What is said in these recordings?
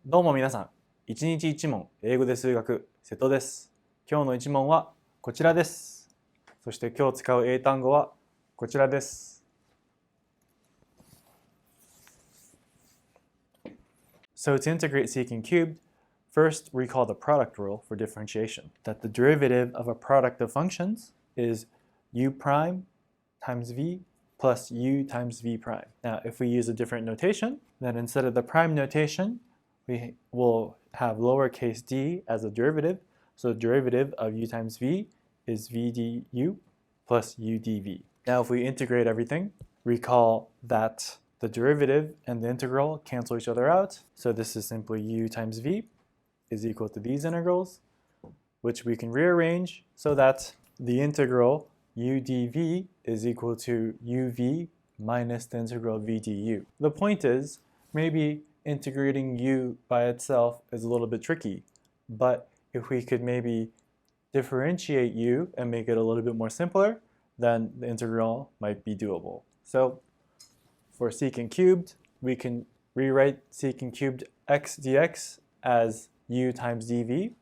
どうも皆さん、一日一問、英語で数学、瀬戸です。今日の一問はこちらです。そして今日使う英単語はこちらです。So to integrate secant cubed, first recall the product rule for differentiation, that the derivative of a product of functions is u prime times v plus u times v prime. Now, if we use a different notation, then instead of the prime notation, we will have lowercase d as a derivative. So the derivative of u times v is v du plus u dv. Now if we integrate everything, recall that the derivative and the integral cancel each other out. So this is simply u times v is equal to these integrals, which we can rearrange so that the integral u dv is equal to uv minus the integral v du. The point is, maybe integrating u by itself is a little bit tricky, but if we could maybe differentiate u and make it a little bit more simpler, then the integral might be doable. So for secant cubed, we can rewrite secant cubed x dx as u times dv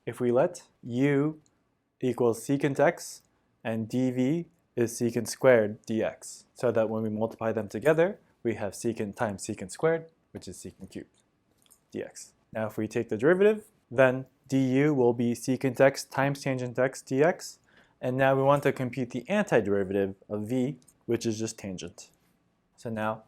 if we let u equals secant x and dv is secant squared dx, so that when we multiply them together, we have secant times secant squared, which is secant cubed dx. Now if we take the derivative, then du will be secant x times tangent x dx, and now we want to compute the antiderivative of v, which is just tangent. So now,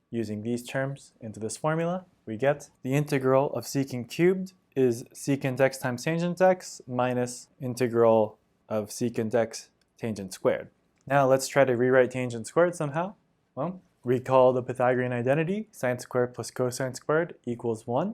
using these terms into this formula, we get the integral of secant cubed is secant x times tangent x minus integral of secant x tangent squared. Now let's try to rewrite tangent squared somehow. Well, recall the Pythagorean identity, sine squared plus cosine squared equals 1.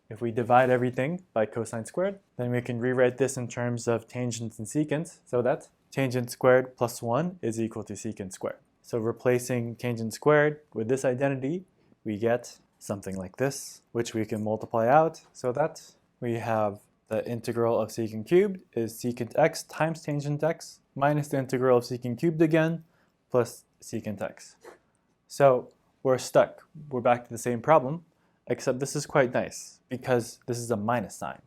If we divide everything by cosine squared, then we can rewrite this in terms of tangents and secants, so that tangent squared plus 1 is equal to secant squared. So replacing tangent squared with this identity, we get something like this, which we can multiply out so that we have the integral of secant cubed is secant x times tangent x minus the integral of secant cubed again plus secant x. So we're stuck. We're back to the same problem, except this is quite nice because this is a minus sign.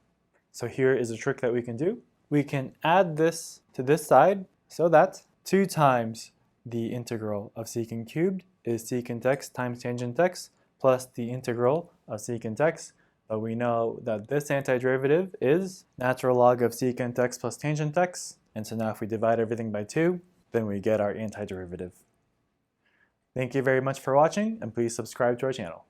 So here is a trick that we can do. We can add this to this side so that 2 times the integral of secant cubed is secant x times tangent x plus the integral of secant x. But we know that this antiderivative is natural log of secant x plus tangent x. And so now if we divide everything by 2, then we get our antiderivative. Thank you very much for watching, and please subscribe to our channel.